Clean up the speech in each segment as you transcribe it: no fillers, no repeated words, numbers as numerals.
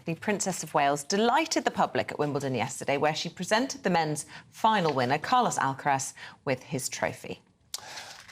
the Princess of Wales delighted the public at Wimbledon yesterday, where she presented the men's final winner, Carlos Alcaraz, with his trophy.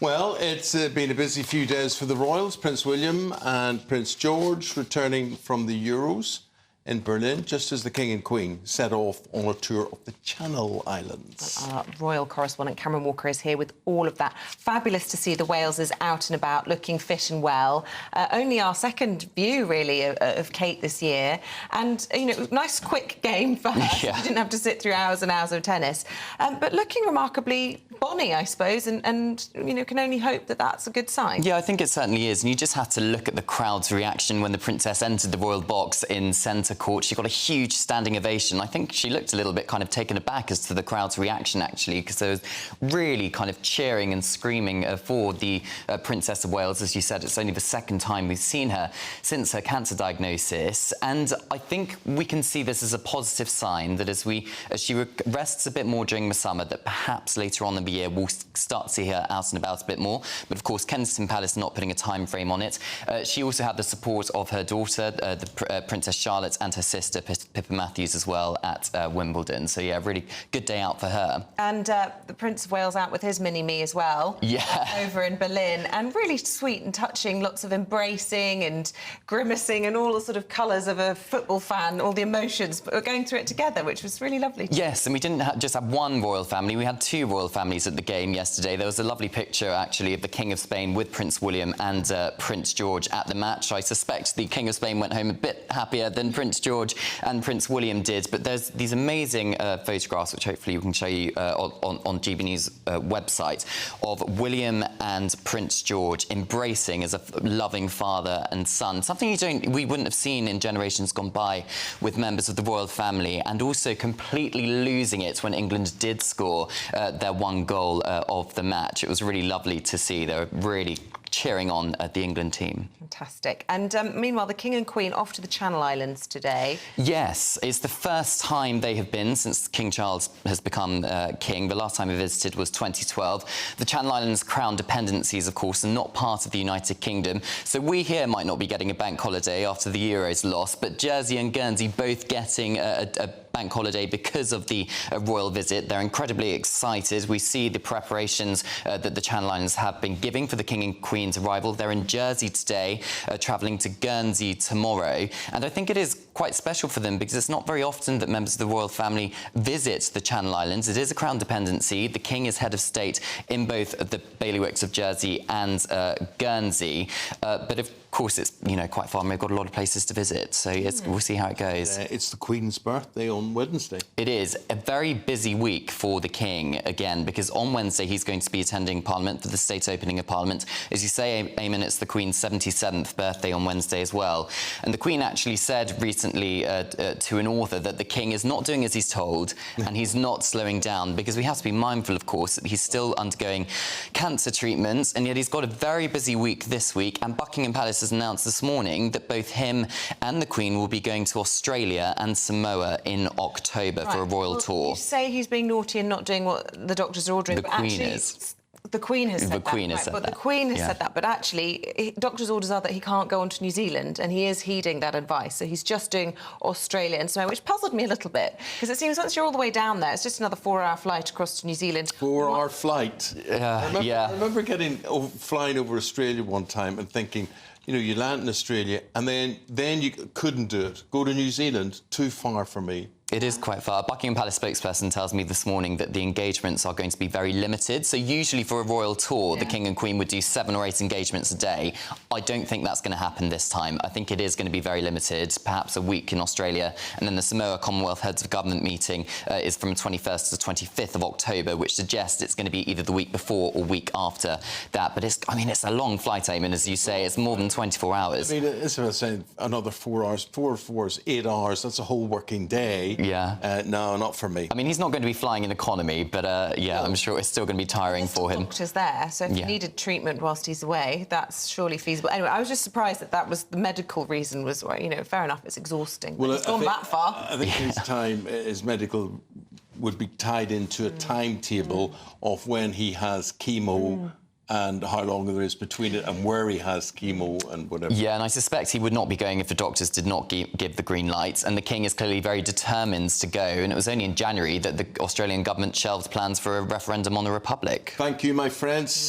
Well, it's been a busy few days for the royals. Prince William and Prince George returning from the Euros in Berlin, just as the King and Queen set off on a tour of the Channel Islands. Our royal correspondent Cameron Walker is here with all of that. Fabulous to see the Waleses out and about, looking fit and well. Only our second view, really, of Kate this year. And, you know, nice, quick game for her. Yeah. She didn't have to sit through hours and hours of tennis. But looking remarkably bonny, I suppose, and you know, can only hope that that's a good sign. Yeah, I think it certainly is. And you just have to look at the crowd's reaction when the Princess entered the royal box in centre court. She got a huge standing ovation. I think she looked a little bit kind of taken aback as to the crowd's reaction, actually, because there was really kind of cheering and screaming for the Princess of Wales. As you said, it's only the second time we've seen her since her cancer diagnosis. And I think we can see this as a positive sign, that as she rests a bit more during the summer, that perhaps later on in the year we'll start to see her out and about a bit more. But of course, Kensington Palace not putting a time frame on it. She also had the support of her daughter, Princess Charlotte, and her sister Pippa Matthews as well at Wimbledon. So yeah, really good day out for her. And the Prince of Wales out with his mini-me as well. Yeah. Over in Berlin, and really sweet and touching, lots of embracing and grimacing and all the sort of colours of a football fan, all the emotions, but we're going through it together, which was really lovely. Yes, and we didn't just have one royal family, we had two royal families at the game yesterday. There was a lovely picture, actually, of the King of Spain with Prince William and Prince George at the match. I suspect the King of Spain went home a bit happier than Prince George and Prince William did, but there's these amazing photographs, which hopefully we can show you on GB News website, of William and Prince George embracing as a loving father and son, something we wouldn't have seen in generations gone by with members of the royal family, and also completely losing it when England did score their one goal of the match. It was really lovely to see. They were really cheering on the England team. Fantastic. And meanwhile, the King and Queen off to the Channel Islands today. Yes, it's the first time they have been since King Charles has become king. The last time he visited was 2012. The Channel Islands Crown dependencies, of course, are not part of the United Kingdom, so we here might not be getting a bank holiday after the Euros loss, but Jersey and Guernsey both getting a bank holiday because of the royal visit. They're incredibly excited. We see the preparations that the Channel Islands have been giving for the King and Queen's arrival. They're in Jersey today, travelling to Guernsey tomorrow. And I think it is quite special for them because it's not very often that members of the royal family visit the Channel Islands. It is a crown dependency. The King is head of state in both the bailiwicks of Jersey and Guernsey. But of course, it's, you know, quite far. We've got a lot of places to visit, so we'll see how it goes. It's the Queen's birthday on Wednesday. It is a very busy week for the King, again, because on Wednesday he's going to be attending Parliament for the state opening of Parliament. As you say, Eamon, it's the Queen's 77th birthday on Wednesday as well. And the Queen actually said recently to an author that the King is not doing as he's told and he's not slowing down, because we have to be mindful, of course, that he's still undergoing cancer treatments, and yet he's got a very busy week this week. And Buckingham Palace has announced this morning that both him and the Queen will be going to Australia and Samoa in October for a royal tour. You say he's being naughty and not doing what the doctors are ordering, The but Queen actually, is. The Queen has said that. The Queen has said that. The Queen has said that, but actually, doctors' orders are that he can't go on to New Zealand, and he is heeding that advice. So he's just doing Australia and Samoa, which puzzled me a little bit, because it seems once you're all the way down there, it's just another 4-hour flight across to New Zealand. 4-hour flight. I remember flying over Australia one time and thinking, you know, you land in Australia and then you couldn't do it. Go to New Zealand, too far for me. It is quite far. Buckingham Palace spokesperson tells me this morning that the engagements are going to be very limited. So usually for a royal tour, the King and Queen would do 7 or 8 engagements a day. I don't think that's going to happen this time. I think it is going to be very limited, perhaps a week in Australia. And then the Samoa Commonwealth Heads of Government meeting is from 21st to 25th of October, which suggests it's going to be either the week before or week after that. But it's a long flight, Eamon, as you say. It's more than 24 hours. I mean, it's about saying another 4 hours, 4 hours, 8 hours. That's a whole working day. Yeah. No, not for me. I mean, he's not going to be flying in economy, but yeah, I'm sure it's still going to be tiring for him. Doctors there, so if he needed treatment whilst he's away, that's surely feasible. Anyway, I was just surprised that was the medical reason. Was, you know, fair enough, it's exhausting. Well, it's gone that far. I think his medical would be tied into a timetable of when he has chemo and how long there is between it and where he has chemo and whatever. Yeah, and I suspect he would not be going if the doctors did not give the green light. And the King is clearly very determined to go. And it was only in January that the Australian government shelved plans for a referendum on the Republic. Thank you, my friends.